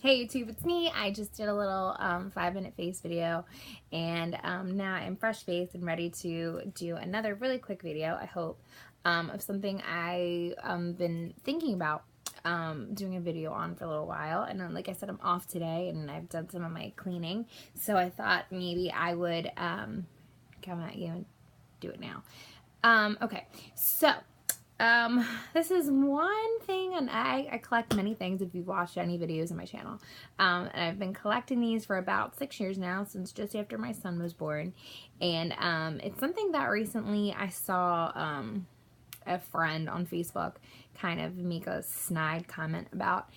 Hey YouTube, it's me. I just did a little 5-minute face video, and now I'm fresh faced and ready to do another really quick video, I hope, of something I've been thinking about doing a video on for a little while. And like I said, I'm off today and I've done some of my cleaning, so I thought maybe I would come at you and do it now. Okay, so this is one thing, and I collect many things if you've watched any videos on my channel. And I've been collecting these for about 6 years now, since just after my son was born. And it's something that recently I saw a friend on Facebook kind of make a snide comment about.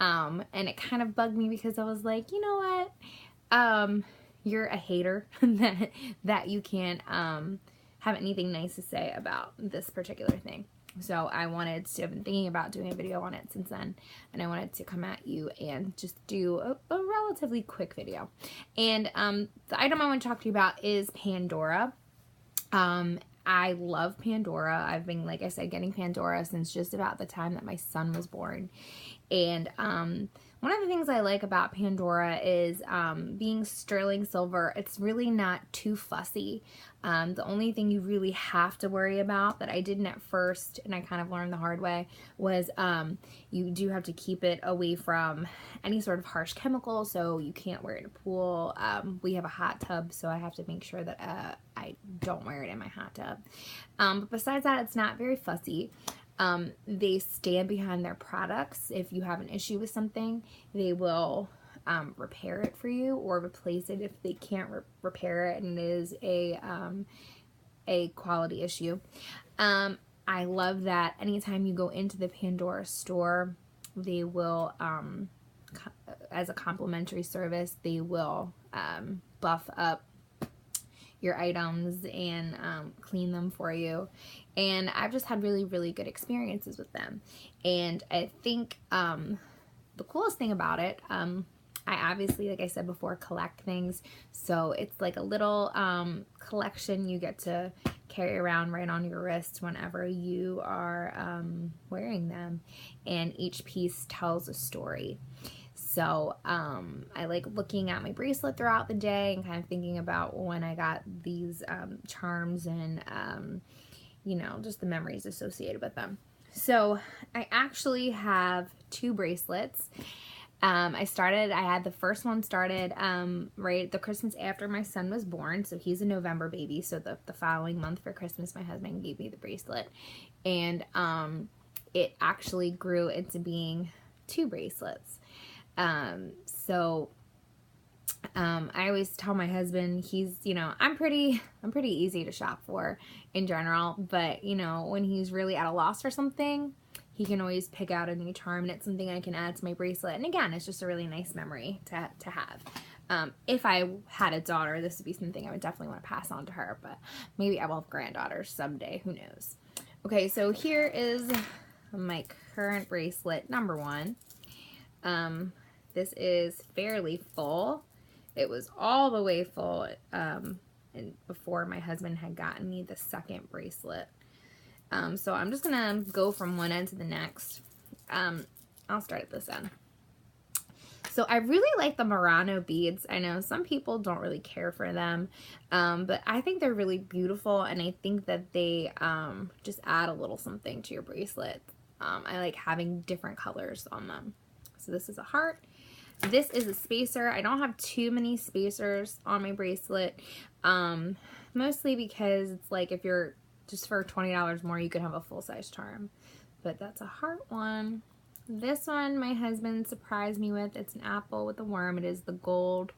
And it kind of bugged me because I was like, you know what? You're a hater that you can't have anything nice to say about this particular thing. So I've been thinking about doing a video on it since then, and I wanted to come at you and just do a relatively quick video. And the item I want to talk to you about is Pandora. I love Pandora. I've been, like I said, getting Pandora since just about the time that my son was born. And one of the things I like about Pandora is being sterling silver. It's really not too fussy. The only thing you really have to worry about, that I didn't at first, and I kind of learned the hard way, was you do have to keep it away from any sort of harsh chemical, so you can't wear it in a pool. We have a hot tub, so I have to make sure that I don't wear it in my hot tub. But besides that, it's not very fussy. They stand behind their products. If you have an issue with something, they will repair it for you or replace it if they can't repair it and it is a quality issue. I love that anytime you go into the Pandora store, they will, as a complimentary service, they will buff up your items and clean them for you. And I've just had really, really good experiences with them. And I think the coolest thing about it, I obviously, like I said before, collect things. So it's like a little collection you get to carry around right on your wrist whenever you are wearing them. And each piece tells a story. So I like looking at my bracelet throughout the day and kind of thinking about when I got these charms and, you know, just the memories associated with them. So I actually have 2 bracelets. I had the first one started right the Christmas after my son was born. So he's a November baby. So the following month for Christmas, my husband gave me the bracelet. And it actually grew into being 2 bracelets. So I always tell my husband, he's, you know, I'm pretty easy to shop for in general, but you know, when he's really at a loss for something, he can always pick out a new charm, and it's something I can add to my bracelet. And again, it's just a really nice memory to have. If I had a daughter, this would be something I would definitely want to pass on to her, but maybe I will have granddaughters someday, who knows. Okay, so here is my current bracelet, number 1. This is fairly full. It was all the way full and before my husband had gotten me the second bracelet. So I'm just gonna go from one end to the next. I'll start at this end. So I really like the Murano beads. I know some people don't really care for them, but I think they're really beautiful, and I think that they just add a little something to your bracelet. I like having different colors on them. So this is a heart. This is a spacer. I don't have too many spacers on my bracelet, mostly because it's like if you're just for $20 more, you could have a full-size charm. But that's a heart one. This one my husband surprised me with. It's an apple with a worm. It is the gold.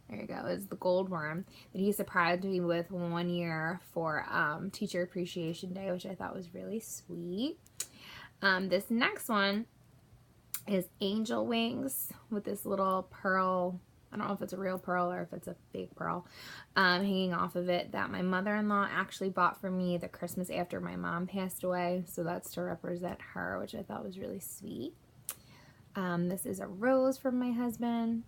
There you go. It's the gold worm that he surprised me with one year for Teacher Appreciation Day, which I thought was really sweet. This next one is angel wings with this little pearl. I don't know if it's a real pearl or if it's a fake pearl hanging off of it, that my mother-in-law actually bought for me the Christmas after my mom passed away. So that's to represent her, which I thought was really sweet. This is a rose from my husband.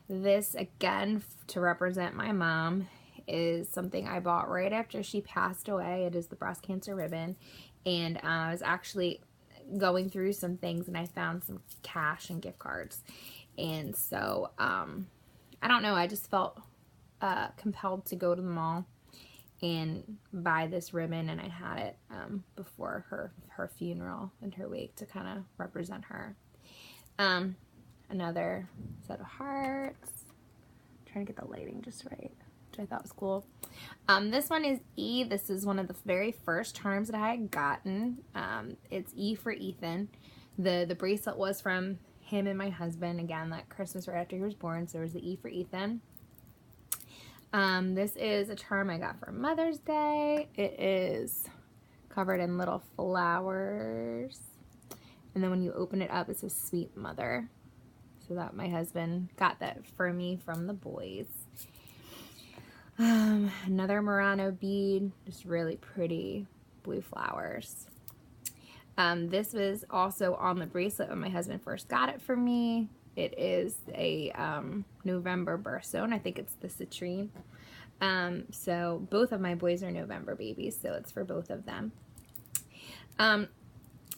This, again, to represent my mom, is something I bought right after she passed away. It is the breast cancer ribbon, and I was actually going through some things and I found some cash and gift cards. And so, I don't know, I just felt compelled to go to the mall and buy this ribbon, and I had it before her funeral and her wake to kind of represent her. Another set of hearts. I'm trying to get the lighting just right, which I thought was cool. This one is E. This is one of the very first charms that I had gotten. It's E for Ethan. The bracelet was from him and my husband, again, that Christmas right after he was born, so there was the E for Ethan. This is a charm I got for Mother's Day. It is covered in little flowers. And then when you open it up, it says Sweet Mother. So that my husband got that for me from the boys. Another Murano bead, just really pretty blue flowers. This was also on the bracelet when my husband first got it for me. It is a November birthstone. I think it's the citrine. So both of my boys are November babies, so it's for both of them.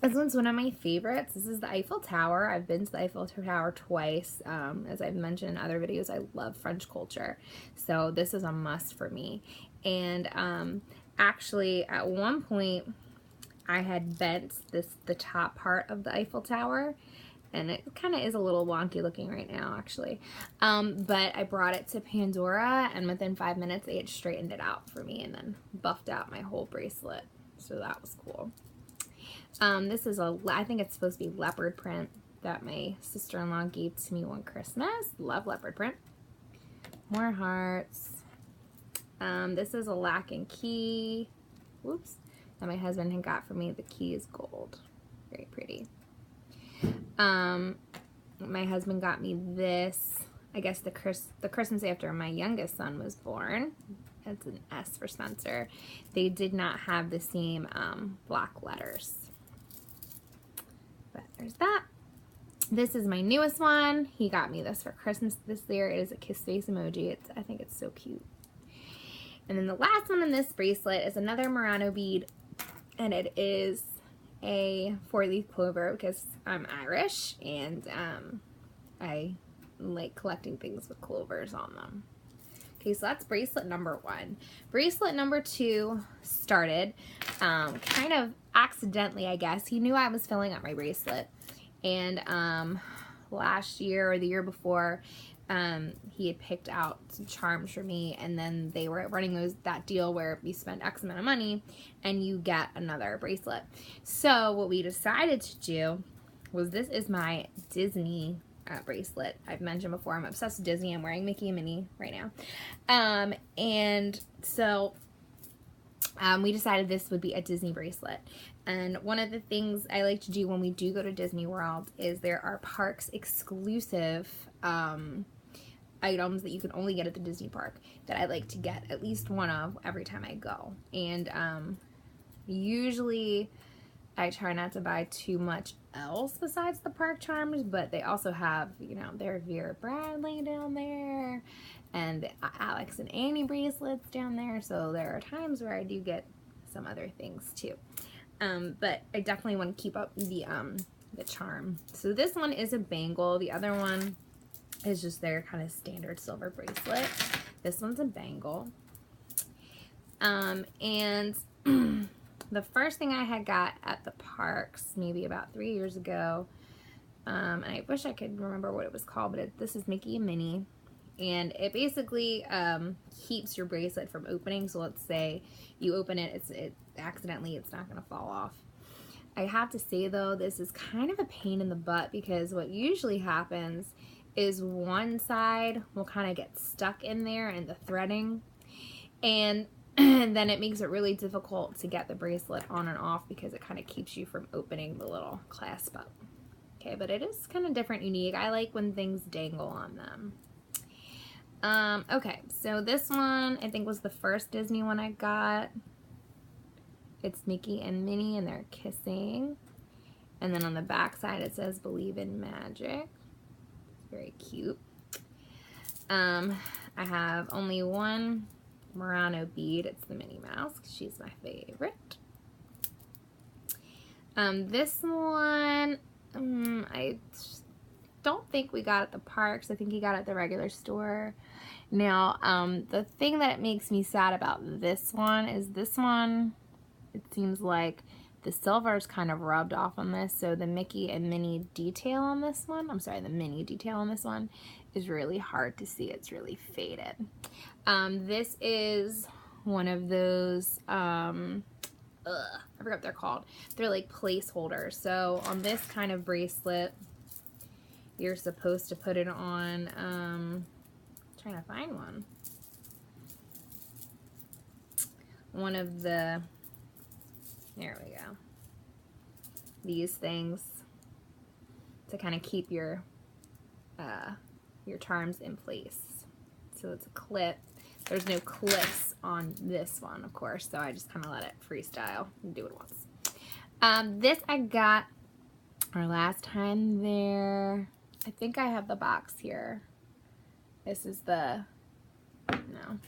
This one's one of my favorites. This is the Eiffel Tower. I've been to the Eiffel Tower twice. As I've mentioned in other videos, I love French culture. So this is a must for me. And actually, at one point, I had bent the top part of the Eiffel Tower. And it kind of is a little wonky looking right now, actually. But I brought it to Pandora, and within 5 minutes, they had straightened it out for me and then buffed out my whole bracelet. So that was cool. This is I think it's supposed to be leopard print that my sister-in-law gave to me one Christmas. Love leopard print. More hearts. This is a lock and key. Whoops. That my husband had got for me. The key is gold. Very pretty. My husband got me this, I guess the Christmas after my youngest son was born. It's an S for Spencer. They did not have the same block letters. But there's that. This is my newest one. He got me this for Christmas this year. It is a kiss face emoji. I think it's so cute. And then the last one in this bracelet is another Murano bead, and it is a 4-leaf clover because I'm Irish and I like collecting things with clovers on them. Okay, so that's bracelet number 1. Bracelet number 2 started kind of accidentally, I guess. He knew I was filling up my bracelet, and last year or the year before, he had picked out some charms for me, and then they were running that deal where you spend X amount of money and you get another bracelet. So what we decided to do was, this is my Disney bracelet. I've mentioned before, I'm obsessed with Disney. I'm wearing Mickey and Minnie right now. And so we decided this would be a Disney bracelet. And one of the things I like to do when we do go to Disney World is there are parks exclusive items that you can only get at the Disney park that I like to get at least one of every time I go. And usually I try not to buy too much else besides the park charms, but they also have, you know, their Vera Bradley down there and the Alex and Annie bracelets down there. So there are times where I do get some other things too. But I definitely want to keep up the charm. So this one is a bangle. The other one is just their kind of standard silver bracelet. This one's a bangle. And the first thing I had got at the parks maybe about 3 years ago, and I wish I could remember what it was called, but this is Mickey and Minnie, and it basically keeps your bracelet from opening. So let's say you open it, accidentally, it's not going to fall off. I have to say though, this is kind of a pain in the butt, because what usually happens is one side will kind of get stuck in there in the threading, and then it makes it really difficult to get the bracelet on and off because it kind of keeps you from opening the little clasp up. Okay, but it is kind of different, unique. I like when things dangle on them. Okay, so this one I think was the first Disney one I got. It's Mickey and Minnie and they're kissing. And then on the back side it says "Believe in Magic." It's very cute. I have only one Murano bead. It's the Minnie Mouse, 'cause she's my favorite. This one, I don't think we got at the parks. I think he got it at the regular store. Now, the thing that makes me sad about this one is this one, it seems like the silver is kind of rubbed off on this, so the Mickey and Minnie detail on this one, I'm sorry, the Minnie detail on this one is really hard to see. It's really faded. This is one of those, I forgot what they're called. They're like placeholders. So on this kind of bracelet, you're supposed to put it on, trying to find one of the, there we go, these things to kind of keep your charms in place. So it's a clip. There's no clips on this one, of course, so I just kind of let it freestyle and do what it wants. This I got our last time there. I think I have the box here. This is the, no,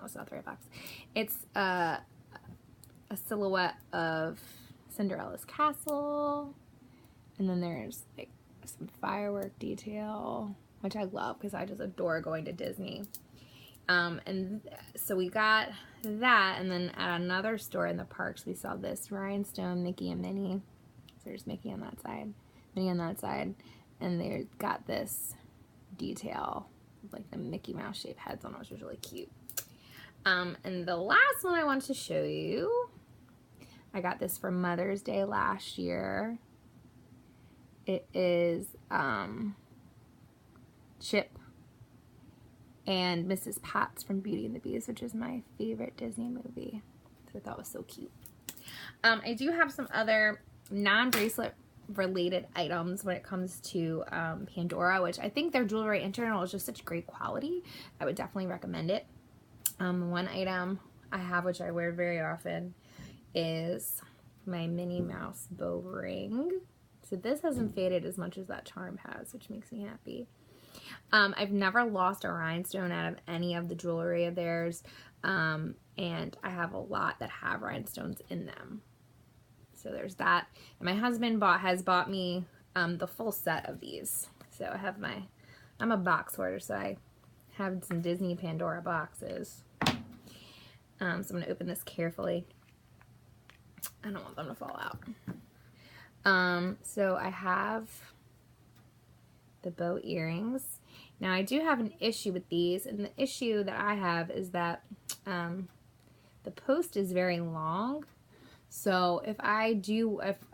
it's not the right box. It's a silhouette of Cinderella's castle, and then there's like some firework detail, which I love because I just adore going to Disney. And so we got that, and then at another store in the parks we saw this rhinestone Mickey and Minnie. So there's Mickey on that side, Minnie on that side, and they got this detail like the Mickey Mouse shaped heads on it, which was really cute. And the last one I want to show you, I got this for Mother's Day last year. It is Chip and Mrs. Potts from Beauty and the Beast, which is my favorite Disney movie. So I thought it was so cute. I do have some other non-bracelet related items when it comes to Pandora, which I think their jewelry in general is just such great quality. I would definitely recommend it. One item I have, which I wear very often, is my Minnie Mouse bow ring. So this hasn't faded as much as that charm has, which makes me happy. I've never lost a rhinestone out of any of the jewelry of theirs, and I have a lot that have rhinestones in them. So there's that. And my husband has bought me the full set of these. So I have I'm a box hoarder, so I have some Disney Pandora boxes. So I'm going to open this carefully. I don't want them to fall out. So I have the bow earrings. Now I do have an issue with these, and the issue that I have is that the post is very long. So if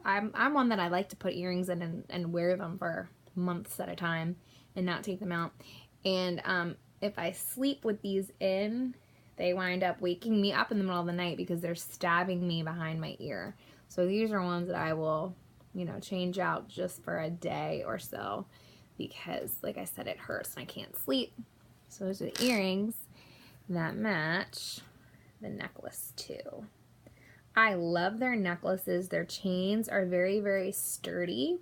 I'm one that I like to put earrings in and wear them for months at a time and not take them out. And if I sleep with these in, they wind up waking me up in the middle of the night because they're stabbing me behind my ear. So these are ones that I will, you know, change out just for a day or so because, like I said, it hurts and I can't sleep. So those are the earrings that match the necklace too. I love their necklaces. Their chains are very, very sturdy.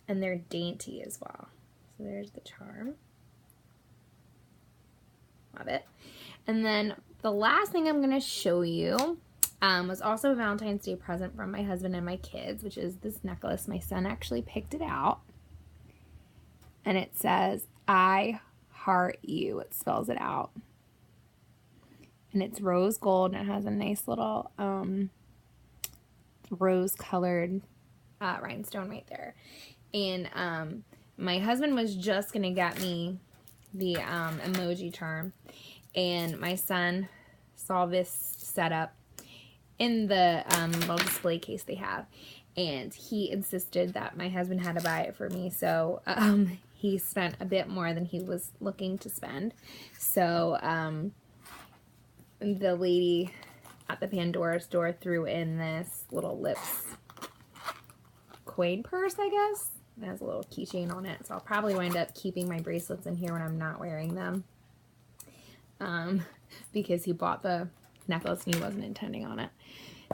And they're dainty as well. So there's the charm. Love it. And then the last thing I'm going to show you was also a Valentine's Day present from my husband and my kids, which is this necklace. My son actually picked it out. And it says, I heart you. It spells it out. And it's rose gold, and it has a nice little rose-colored rhinestone right there. And my husband was just going to get me the emoji charm, and my son saw this setup in the little display case they have, and he insisted that my husband had to buy it for me, so he spent a bit more than he was looking to spend. So the lady at the Pandora store threw in this little lips coin purse, I guess. It has a little keychain on it, so I'll probably wind up keeping my bracelets in here when I'm not wearing them, because he bought the necklace and he wasn't intending on it.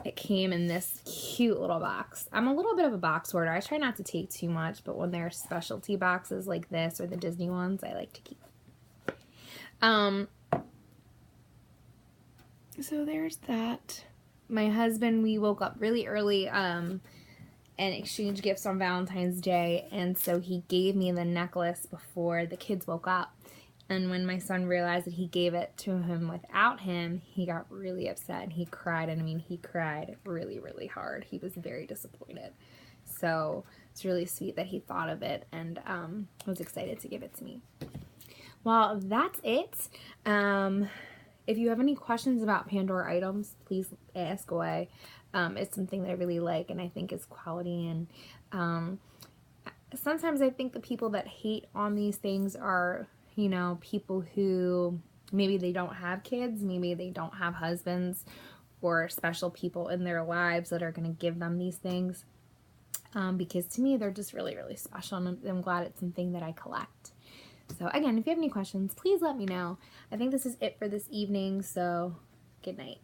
It came in this cute little box. I'm a little bit of a box hoarder. I try not to take too much, but when there are specialty boxes like this or the Disney ones, I like to keep. So there's that. my husband, we woke up really early and exchanged gifts on Valentine's Day, and so he gave me the necklace before the kids woke up. And when my son realized that he gave it to him without him, he got really upset. He cried, and I mean, he cried really, really hard. He was very disappointed. So it's really sweet that he thought of it and was excited to give it to me. Well, that's it. If you have any questions about Pandora items, please ask away. It's something that I really like and I think is quality. And sometimes I think the people that hate on these things are, you know, people who maybe they don't have kids, maybe they don't have husbands or special people in their lives that are going to give them these things. Because to me, they're just really, really special, and I'm glad it's something that I collect. So again, if you have any questions, please let me know. I think this is it for this evening, so good night.